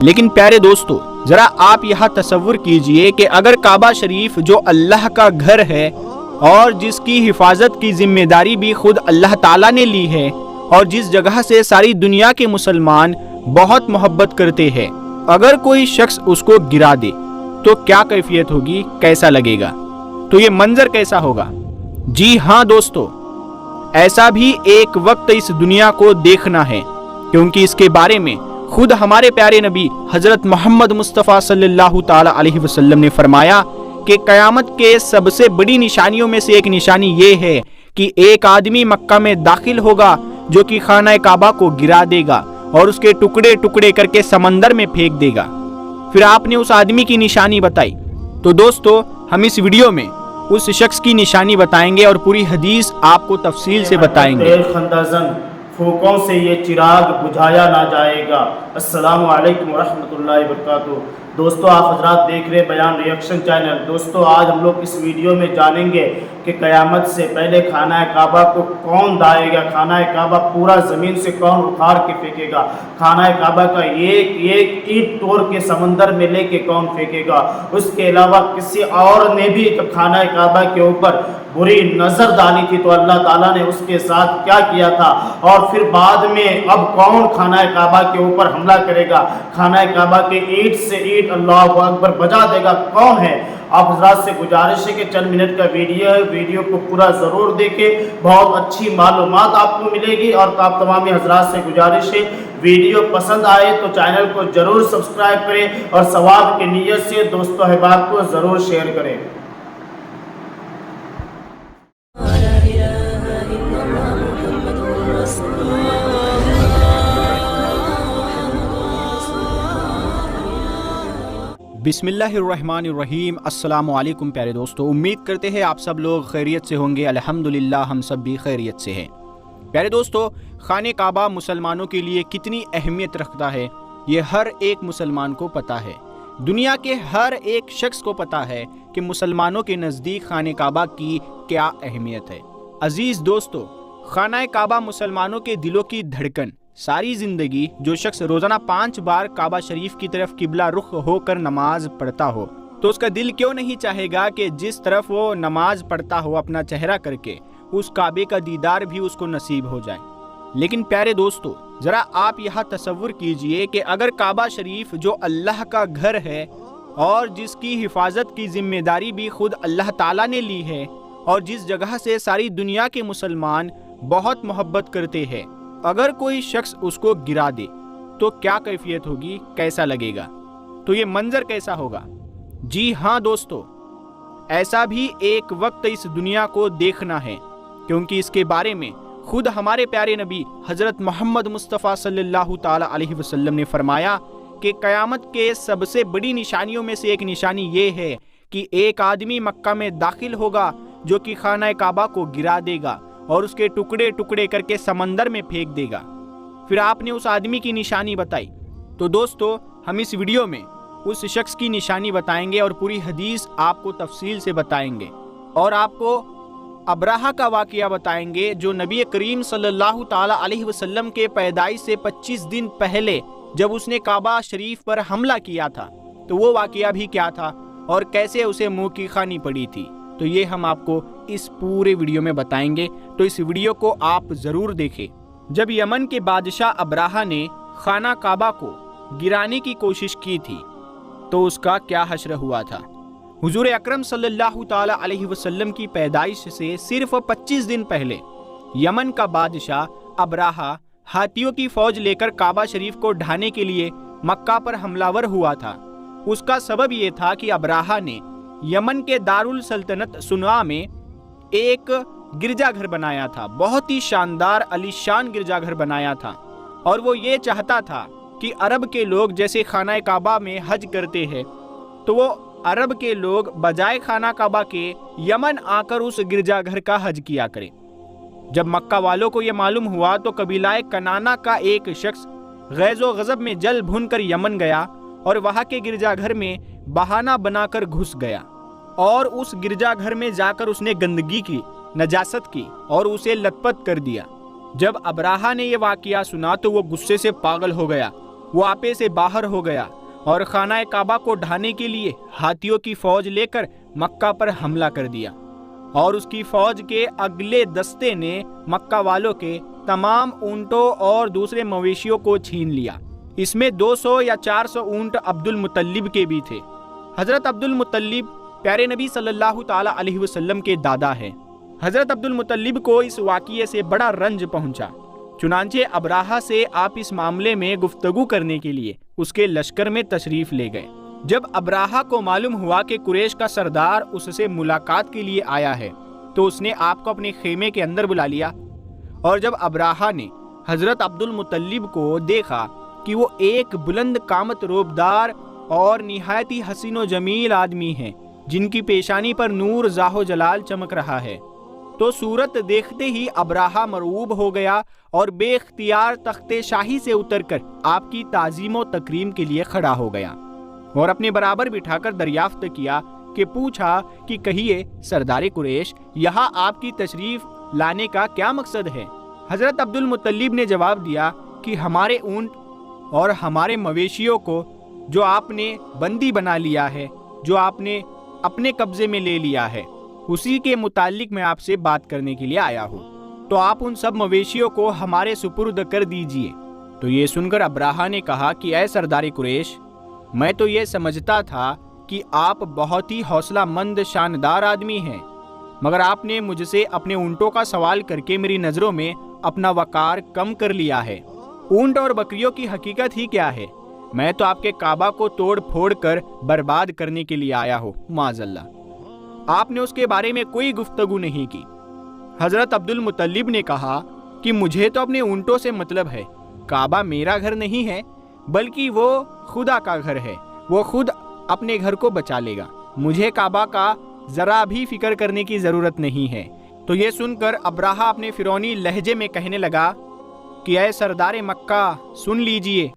لیکن پیارے دوستو، ذرا آپ یہاں تصور کیجئے کہ اگر کعبہ شریف جو اللہ کا گھر ہے اور جس کی حفاظت کی ذمہ داری بھی خود اللہ تعالیٰ نے لی ہے، اور جس جگہ سے ساری دنیا کے مسلمان بہت محبت کرتے ہیں، اگر کوئی شخص اس کو گرا دے تو کیا کیفیت ہوگی، کیسا لگے گا، تو یہ منظر کیسا ہوگا؟ جی ہاں دوستو، ایسا بھی ایک وقت اس دنیا کو دیکھنا ہے، کیونکہ اس کے بارے میں خود ہمارے پیارے نبی حضرت محمد مصطفیٰ صلی اللہ تعالی علیہ وسلم نے فرمایا کہ قیامت کے سب سے بڑی نشانیوں میں سے ایک نشانی یہ ہے کہ ایک آدمی مکہ میں داخل ہوگا جو کہ خانہ کعبہ کو گرا دے گا اور اس کے ٹکڑے ٹکڑے کر کے سمندر میں پھینک دے گا۔ پھر آپ نے اس آدمی کی نشانی بتائی، تو دوستو ہم اس ویڈیو میں اس شخص کی نشانی بتائیں گے اور پوری حدیث آپ کو تفصیل سے بتائیں گے۔ پھوکوں سے یہ چراغ بجھایا نہ جائے گا۔ السلام علیکم ورحمۃ اللہ وبرکاتہ۔ دوستو آپ حضرات دیکھ رہے بیان ریئیکشن چینل۔ دوستو آج ہم لوگ اس ویڈیو میں جانیں گے کہ قیامت سے پہلے خانہ کعبہ کو کون دائے گا، خانہ کعبہ پورا زمین سے کون اکھاڑ کے پھینکے گا، خانہ کعبہ کا ایک ایک اینٹ توڑ کے سمندر میں لے کے کون پھینکے گا، اس کے علاوہ کسی اور نے بھی خانہ کعبہ کے اوپر بری نظر ڈالی تھی تو اللہ تعالیٰ نے اس کے ساتھ کیا کیا تھا، اور پھر بعد میں اب کون خانہ کعبہ کے اوپر حملہ کرے گا، خانہ کعبہ کے اینٹ سے اینٹ اللہ اکبر بجا دے گا، کون ہے؟ آپ حضرات سے گزارش ہے کہ چند منٹ کا ویڈیو ہے، ویڈیو کو پورا ضرور دیکھیں، بہت اچھی معلومات آپ کو ملے گی۔ اور آپ تمام حضرات سے گزارش ہے ویڈیو پسند آئے تو چینل کو ضرور سبسکرائب کریں اور ثواب کی نیت سے دوستو احباب کو ضرور شیئر کریں۔ بسم اللہ الرحمن الرحیم۔ السلام علیکم پیارے دوستو، امید کرتے ہیں آپ سب لوگ خیریت سے ہوں گے۔ الحمدللہ ہم سب بھی خیریت سے ہیں۔ پیارے دوستو، خانہ کعبہ مسلمانوں کے لیے کتنی اہمیت رکھتا ہے یہ ہر ایک مسلمان کو پتہ ہے، دنیا کے ہر ایک شخص کو پتہ ہے کہ مسلمانوں کے نزدیک خانہ کعبہ کی کیا اہمیت ہے۔ عزیز دوستو، خانہ کعبہ مسلمانوں کے دلوں کی دھڑکن، ساری زندگی جو شخص روزانہ 5 بار کعبہ شریف کی طرف قبلہ رخ ہو کر نماز پڑھتا ہو تو اس کا دل کیوں نہیں چاہے گا کہ جس طرف وہ نماز پڑھتا ہو اپنا چہرہ کر کے اس کعبے کا دیدار بھی اس کو نصیب ہو جائے۔ لیکن پیارے دوستو، ذرا آپ یہاں تصور کیجئے کہ اگر کعبہ شریف جو اللہ کا گھر ہے اور جس کی حفاظت کی ذمہ داری بھی خود اللہ تعالیٰ نے لی ہے، اور جس جگہ سے ساری دنیا کے مسلمان بہت محبت کرتے ہیں، اگر کوئی شخص اس کو گرا دے تو کیا کیفیت ہوگی، کیسا لگے گا، تو یہ منظر کیسا ہوگا؟ جی ہاں دوستو، ایسا بھی ایک وقت اس دنیا کو دیکھنا ہے، کیونکہ اس کے بارے میں خود ہمارے پیارے نبی حضرت محمد مصطفیٰ صلی اللہ تعالی علیہ وسلم نے فرمایا کہ قیامت کے سب سے بڑی نشانیوں میں سے ایک نشانی یہ ہے کہ ایک آدمی مکہ میں داخل ہوگا جو کہ خانہ کعبہ کو گرا دے گا اور اس کے ٹکڑے ٹکڑے کر کے سمندر میں پھینک دے گا۔ پھر آپ نے اس آدمی کی نشانی بتائی، تو دوستو ہم اس ویڈیو میں اس شخص کی نشانی بتائیں گے اور پوری حدیث آپ کو تفصیل سے بتائیں گے، اور آپ کو ابراہہ کا واقعہ بتائیں گے جو نبی کریم صلی اللہ تعالی علیہ وسلم کے پیدائش سے 25 دن پہلے جب اس نے کعبہ شریف پر حملہ کیا تھا تو وہ واقعہ بھی کیا تھا اور کیسے اسے منہ کی کھانی پڑی تھی، تو یہ ہم آپ کو اس پورے ویڈیو میں بتائیں گے، تو اس ویڈیو کو آپ ضرور دیکھیں۔ جب یمن کے بادشاہ ابراہہ نے خانہ کعبہ کو گرانے کی کوشش کی تھی تو اس کا کیا حشر ہوا تھا۔ حضور اکرم صلی اللہ تعالی علیہ وسلم کی پیدائش سے صرف 25 دن پہلے یمن کا بادشاہ ابراہہ ہاتھیوں کی فوج لے کر کعبہ شریف کو ڈھانے کے لیے مکہ پر حملہ ور ہوا تھا۔ اس کا سبب یہ تھا کہ ابراہہ نے یمن کے دارالسلطنت صنعاء میں ایک گرجا گھر بنایا تھا، بہت ہی شاندار علی شان گرجا گھر بنایا تھا، اور وہ یہ چاہتا تھا کہ عرب کے لوگ جیسے خانہ کعبہ میں حج کرتے ہیں تو وہ عرب کے لوگ بجائے خانہ کعبہ کے یمن آ کر اس گرجا گھر کا حج کیا کریں۔ جب مکہ والوں کو یہ معلوم ہوا تو قبیلہ کنانہ کا ایک شخص غیظ و غضب میں جل بھن کر یمن گیا اور وہاں کے گرجا گھر میں بہانہ بنا کر گھس گیا، اور اس گرجا گھر میں جا کر اس نے گندگی کی، نجاست کی اور اسے لت پت کر دیا۔ جب ابراہہ نے یہ واقعہ سنا تو وہ غصے سے پاگل ہو گیا वो आपे से बाहर हो गया और खाना काबा को ढाने के लिए हाथियों की फौज लेकर मक्का पर हमला कर दिया, और उसकी फौज के अगले दस्ते ने मक्का वालों के तमाम ऊंटों और दूसरे मवेशियों को छीन लिया। इसमें 200 या 400 ऊंट अब्दुल मुत्तलिब के भी थे। हजरत अब्दुल मुत्तलिब प्यारे नबी सल्लल्लाहु ताला अलैहि वसल्लम के दादा हैं। हजरत अब्दुल मुत्तलिब को इस वाक़िए से बड़ा रंज पहुंचा। चुनांचे अब्राहा से आप इस मामले में गुफ्तगू करने के लिए उसके लश्कर में तशरीफ ले गए। जब अब्राहा को मालूम हुआ कि कुरैश का सरदार उससे मुलाकात के लिए आया है, तो उसने आपको अपने खेमे के अंदर बुला लिया। और जब अब्राहा ने हजरत अब्दुल मुत्तलिब को देखा कि वो एक बुलंद कामत रोबदार और निहायत ही हसीन व जमील आदमी हैं, जिनकी पेशानी पर नूर जाहो जलाल चमक रहा है, तो सूरत देखते ही अब्राहा मरऊब हो गया और बेख्तियार तख्ते शाही से उतरकर आपकी ताज़ीम व तकरीम के लिए खड़ा हो गया और अपने बराबर बिठाकर दरियाफ्त किया कि पूछा कि कहिए सरदार कुरैश, यहाँ आपकी तशरीफ लाने का क्या मकसद है? हजरत अब्दुल मुत्तलिब ने जवाब दिया कि हमारे ऊंट और हमारे मवेशियों को जो आपने बंदी बना लिया है, जो आपने अपने कब्जे में ले लिया है, उसी के मुतालिक मैं आपसे बात करने के लिए आया हूँ, तो आप उन सब मवेशियों को हमारे सुपुर्द कर दीजिए। तो ये सुनकर अब्राहा ने कहा कि ऐ सरदार कुरैश, मैं तो ये समझता था कि आप बहुत ही हौसलामंद शानदार आदमी हैं, मगर आपने मुझसे अपने ऊँटों का सवाल करके मेरी नज़रों में अपना वकार कम कर लिया है। ऊँट और बकरियों की हकीकत ही क्या है? मैं तो आपके काबा को तोड़ फोड़ कर बर्बाद करने के लिए आया हूँ। माज़अल्लाह, आपने उसके बारे में कोई गुफ्तगू नहीं की। हजरत अब्दुल मुत्तलिब ने कहा कि मुझे तो अपने ऊँटों से मतलब है, काबा मेरा घर नहीं है, बल्कि वो खुदा का घर है, वो खुद अपने घर को बचा लेगा, मुझे काबा का जरा भी फिक्र करने की जरूरत नहीं है। तो ये सुनकर अब्राहा अपने फिरौनी लहजे में कहने लगा कि ऐ सरदार मक्का, सुन लीजिए,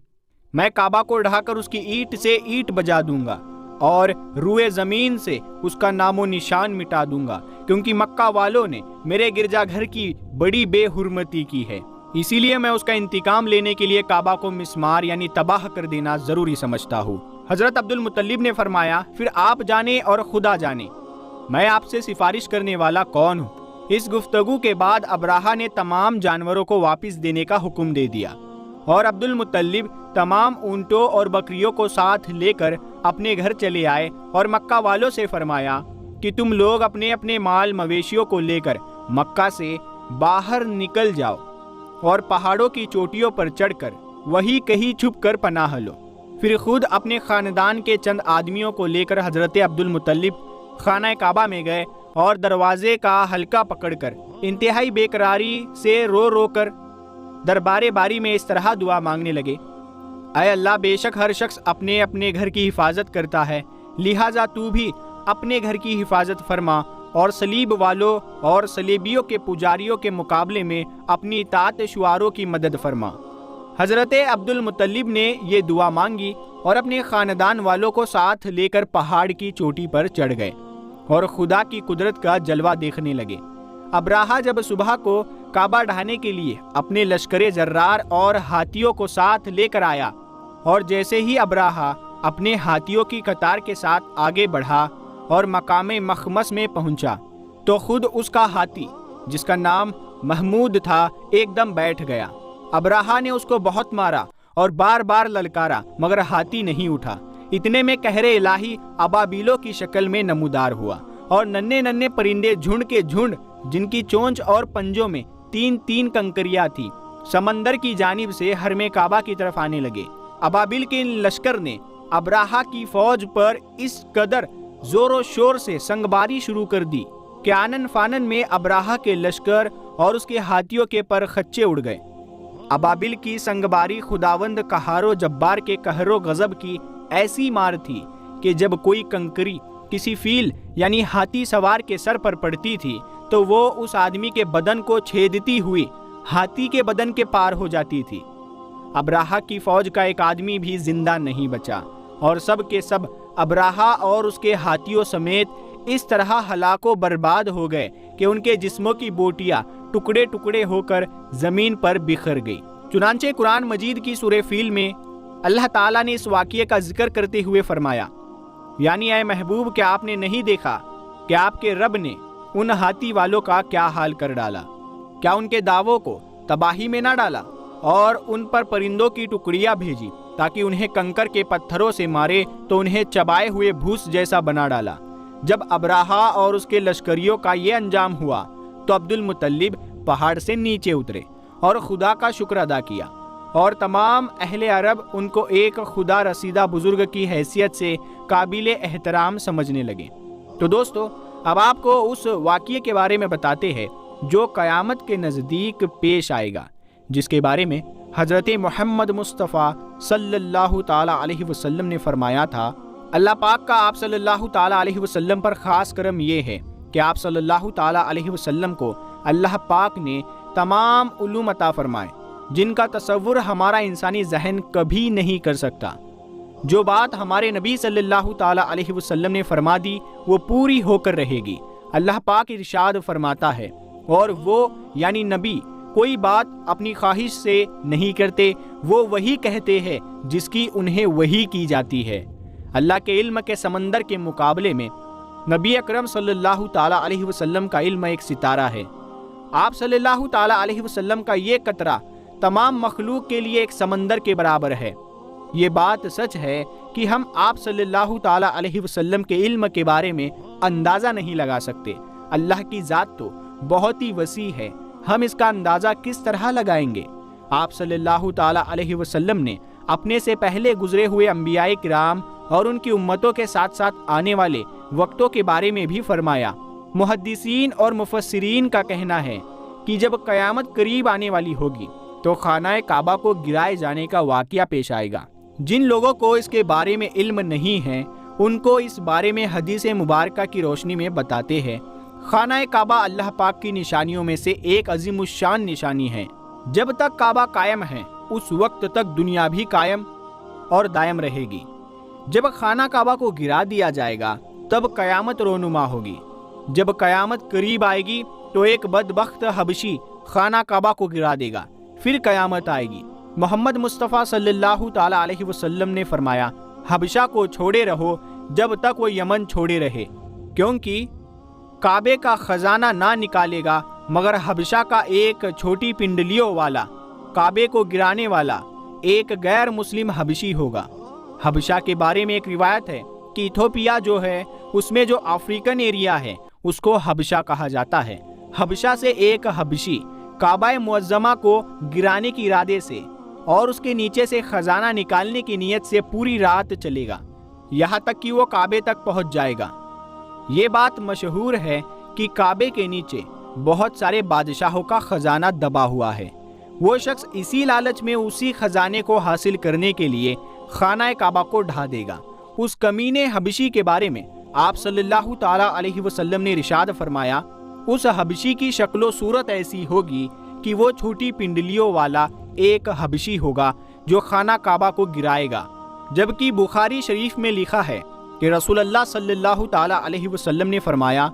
मैं काबा को ढाकर उसकी ईंट से ईंट बजा दूंगा और रूए जमीन से उसका नामो निशान मिटा दूंगा, क्योंकि मक्का वालों ने मेरे गिरजाघर की बड़ी बेहुरमती की है। इसीलिए मैं उसका इंतकाम लेने के लिए काबा को मिस्मार यानी तबाह कर देना जरूरी समझता हूँ। हजरत अब्दुल मुत्तलिब ने फरमाया, फिर आप जाने और खुदा जाने, मैं आपसे सिफारिश करने वाला कौन हूँ? इस गुफ्तगू के बाद अब्राहा ने तमाम जानवरों को वापस देने का हुक्म दे दिया और अब्दुल मुत्तलिब तमाम ऊँटों और बकरियों को साथ लेकर अपने घर चले आए और मक्का वालों से फरमाया कि तुम लोग अपने अपने माल मवेशियों को लेकर मक्का से बाहर निकल जाओ और पहाड़ों की चोटियों पर चढ़कर वही कहीं छुप कर पनाह लो। फिर खुद अपने खानदान के चंद आदमियों को लेकर हजरत अब्दुल मुत्तलिब खाना काबा में गए और दरवाजे का हल्का पकड़कर इंतहाई बेकरारी से रो रो कर दरबारे बारी में इस तरह दुआ मांगने लगे, ऐ अल्लाह, बेशक हर शख्स अपने अपने घर की हिफाजत करता है, लिहाजा तू भी अपने घर की हिफाजत फरमा और सलीब वालों और सलीबियों के पुजारियों के मुकाबले में अपनी इताअत शुआरों की मदद फरमा। हजरत अब्दुल मुत्तलिब ने ये दुआ मांगी और अपने खानदान वालों को साथ लेकर पहाड़ की चोटी पर चढ़ गए और खुदा की कुदरत का जलवा देखने लगे। अब्राहा जब सुबह को काबा ढाने के लिए अपने लश्करे जर्रार और हाथियों को साथ लेकर आया और जैसे ही अब्राहा अपने हाथियों की कतार के साथ आगे बढ़ा और मकामे मखमस में पहुंचा, तो खुद उसका हाथी, जिसका नाम महमूद था, एकदम बैठ गया। अब्राहा ने उसको बहुत मारा और बार बार ललकारा, मगर हाथी नहीं उठा। इतने में कहरे इलाही अबाबीलों की शक्ल में नमूदार हुआ और नन्हे नन्हे परिंदे झुंड के झुंड, जिनकी चोंच और पंजों में 3-3 कंकरियां थी, समंदर की जानिब से हरमे काबा की तरफ आने लगे। अबाबिल के लश्कर ने अब्राहा की फौज पर इस कदर जोरों शोर से संगबारी शुरू कर दी कि आनन फानन में अब्राहा के लश्कर और उसके हाथियों के पर खच्चे उड़ गए। अबाबिल की संगबारी खुदावंद कहारो जब्बार के कहरो गजब की ऐसी मार थी कि जब कोई कंकरी किसी फील यानी हाथी सवार के सर पर पड़ती थी, तो वो उस आदमी के बदन को छेदती हुई हाथी के बदन के पार हो जाती थी। अब्राहा की फौज का एक आदमी भी जिंदा नहीं बचा और सब के सब अब्राहा और उसके हाथियों समेत इस तरह हलाको बर्बाद हो गए कि उनके जिस्मों की बोटियां टुकड़े टुकड़े होकर जमीन पर बिखर गई। चुनांचे कुरान मजीद की सूरह फील में اللہ ताला ने इस वाक़ये का जिक्र करते हुए फरमाया, यानी ऐ महबूब, क्या आपने नहीं देखा कि आपके रब ने उन हाथी वालों का क्या हाल कर डाला? क्या उनके दावों को तबाही में ना डाला और उन पर परिंदों की टुकड़ियां भेजी ताकि उन्हें कंकर के पत्थरों से मारे तो उन्हें चबाए हुए भूस जैसा बना डाला। जब अबराहा और उसके लश्करियों का ये अंजाम हुआ तो अब्दुल मुत्तलिब पहाड़ से नीचे उतरे और खुदा का शुक्र अदा किया और तमाम अहले अरब उनको एक खुदा रसीदा बुजुर्ग की हैसियत से काबिल एहतराम समझने लगे। तो दोस्तों, अब आपको उस वाक़ये के बारे में बताते हैं जो क़यामत के नज़दीक पेश आएगा, जिसके बारे में हज़रत मोहम्मद मुस्तफ़ा सल्लल्लाहु ताला अलैहि वसल्लम ने फरमाया था। अल्लाह पाक का आप सल्लल्लाहु ताला अलैहि वसल्लम पर ख़ास करम ये है कि आप सल्लल्लाहु ताला अलैहि वसल्लम को अल्लाह पाक ने तमाम उलूम अता फरमाए जिनका तसव्वुर हमारा इंसानी जहन कभी नहीं कर सकता। जो बात हमारे नबी सल्लल्लाहु ताला अलैहि वसल्लम ने फरमा दी वो पूरी होकर रहेगी। अल्लाह पाक इरशाद फरमाता है, और वो यानी नबी कोई बात अपनी ख्वाहिश से नहीं करते, वो वही कहते हैं जिसकी उन्हें वही की जाती है। अल्लाह के इल्म के समंदर के मुकाबले में नबी अकरम सल्लल्लाहु ताला अलैहि वसल्लम का इल्म एक सितारा है। आप सल्लल्लाहु ताला अलैहि वसल्लम का ये कतरा तमाम मखलूक के लिए एक समंदर के बराबर है। ये बात सच है कि हम आप सल्लल्लाहु ताला अलैहि वसल्लम के इल्म के बारे में अंदाज़ा नहीं लगा सकते। अल्लाह की ज़ात तो बहुत ही वसी है, हम इसका अंदाज़ा किस तरह लगाएंगे? आप सल्लल्लाहु ताला अलैहि वसल्लम ने अपने से पहले गुजरे हुए अंबियाए किराम और उनकी उम्मतों के साथ साथ आने वाले वक्तों के बारे में भी फरमाया। मुहद्दिसीन और मुफस्सिरीन का कहना है कि जब क़यामत करीब आने वाली होगी तो खाना काबा को गिराए जाने का वाक़या पेश आएगा। जिन लोगों को इसके बारे में इल्म नहीं है उनको इस बारे में हदीस मुबारका की रोशनी में बताते हैं। खाना काबा अल्लाह पाक की निशानियों में से एक अज़ीमुश्शान निशानी है। जब तक काबा कायम है उस वक्त तक दुनिया भी कायम और दायम रहेगी। जब खाना काबा को गिरा दिया जाएगा तब क़यामत रोनुमा होगी। जब क़यामत करीब आएगी तो एक बदबख्त हबशी खाना काबा को गिरा देगा, फिर क़यामत आएगी। मोहम्मद मुस्तफ़ा सल्लल्लाहु ताला अलैहि वसल्लम ने फरमाया, हबशा को छोड़े रहो जब तक वो यमन छोड़े रहे, क्योंकि काबे का खजाना ना निकालेगा मगर हबशा का एक छोटी पिंडलियों वाला, काबे को गिराने वाला एक गैर मुस्लिम हबशी होगा। हबशा के बारे में एक रिवायत है कि इथोपिया जो है उसमें जो अफ्रीकन एरिया है उसको हबशा कहा जाता है। हबशा से एक हबशी काबा मुअज़्ज़मा को गिराने के इरादे से और उसके नीचे से खजाना निकालने की नीयत से पूरी रात चलेगा, यहाँ तक कि वो काबे तक पहुँच जाएगा। ये बात मशहूर है कि काबे के नीचे बहुत सारे बादशाहों का खजाना दबा हुआ है। वो शख्स इसी लालच में उसी खजाने को हासिल करने के लिए खाना काबा को ढा देगा। उस कमीने हबशी के बारे में आप सल्लल्लाहु ताला अलैहि वसल्लम ने इरशाद फरमाया, उस हबशी की शक्लो सूरत ऐसी होगी कि वो छोटी पिंडलियों वाला एक हबशी होगा जो खाना काबा को गिराएगा। जबकि बुखारी शरीफ में लिखा है कि रसूलुल्लाह सल्लल्लाहु ताला अलैहि वसल्लम ने फरमाया,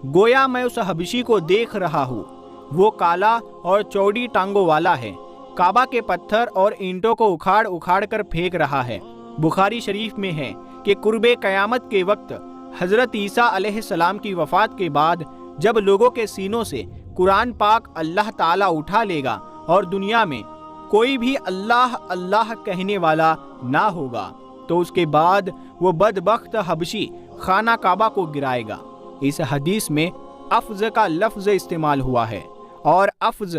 गोया मैं उस हबशी को देख रहा हूँ, वो काला और चौड़ी टांगों वाला है, काबा के पत्थर और ईंटों को उखाड़ उखाड़ कर फेंक रहा है। बुखारी शरीफ में है कि कुर्बे क़यामत के वक्त हज़रत ईसा अलैहिस्सलाम की वफ़ात के बाद जब लोगों के सीनों से कुरान पाक अल्लाह ताला उठा लेगा और दुनिया में कोई भी अल्लाह अल्लाह कहने वाला ना होगा तो उसके बाद वो बदबख्त हबशी खाना काबा को गिराएगा। इस हदीस में अफ़ज़ का लफ्ज़ इस्तेमाल हुआ है और अफ़ज़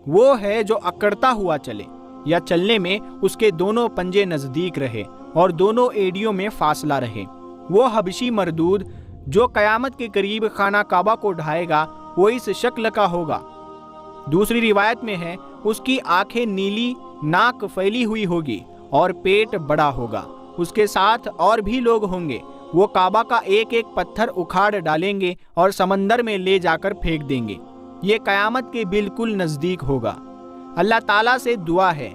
वो है जो अकड़ता हुआ चले या चलने में उसके दोनों पंजे नज़दीक रहे और दोनों एड़ियों में फासला रहे। वो हबशी मरदूद जो क़यामत के करीब खाना काबा को ढाएगा वो इस शक्ल का होगा। दूसरी रिवायत में है उसकी आंखें नीली, नाक फैली हुई होगी और पेट बड़ा होगा। उसके साथ और भी लोग होंगे। वो काबा का एक एक पत्थर उखाड़ डालेंगे और समंदर में ले जाकर फेंक देंगे। ये क़यामत के बिल्कुल नज़दीक होगा। अल्लाह ताला से दुआ है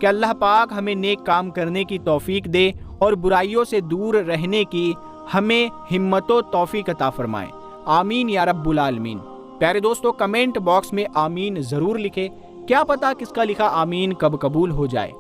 कि अल्लाह पाक हमें नेक काम करने की तौफीक दे और बुराइयों से दूर रहने की हमें हिम्मतो तौफीक अता फरमाए। आमीन या रब्बुल आलमीन। प्यारे दोस्तों, कमेंट बॉक्स में आमीन ज़रूर लिखें। क्या पता किसका लिखा आमीन कब कबूल हो जाए।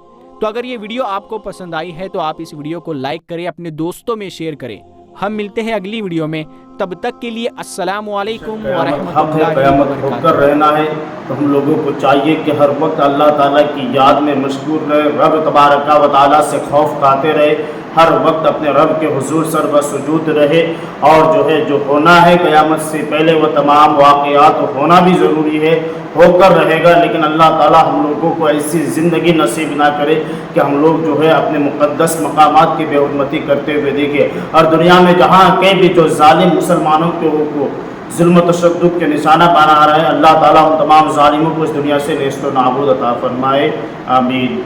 تو اگر یہ ویڈیو آپ کو پسند آئی ہے تو آپ اس ویڈیو کو لائک کریں، اپنے دوستوں میں شیئر کریں۔ ہم ملتے ہیں اگلی ویڈیو میں، تب تک کے لیے السلام علیکم ورحمۃ حق ہے، اللہ قیامت ہو وبرکاتہ۔ کر رہنا ہے، تو ہم لوگوں کو چاہیے کہ ہر وقت اللہ تعالیٰ کی یاد میں مشغول رہے، رب تبارک و تعالیٰ سے خوف کھاتے رہے، ہر وقت اپنے رب کے حضور سر بسجود رہے، اور جو ہونا ہے قیامت سے پہلے وہ تمام واقعات ہونا بھی ضروری ہے، ہو کر رہے گا، لیکن اللہ تعالیٰ ہم لوگوں کو ایسی زندگی نصیب نہ کرے کہ ہم لوگ اپنے مقدس مقامات کی بے حرمتی کرتے ہوئے دیکھیں، اور دنیا میں جہاں کہیں بھی جو ظالم مسلمانوں کے کو ظلم و تشدد کے نشانہ بنا رہا ہے، اللہ تعالیٰ ان تمام ظالموں کو اس دنیا سے نیست و نابود عطا فرمائے، آمین۔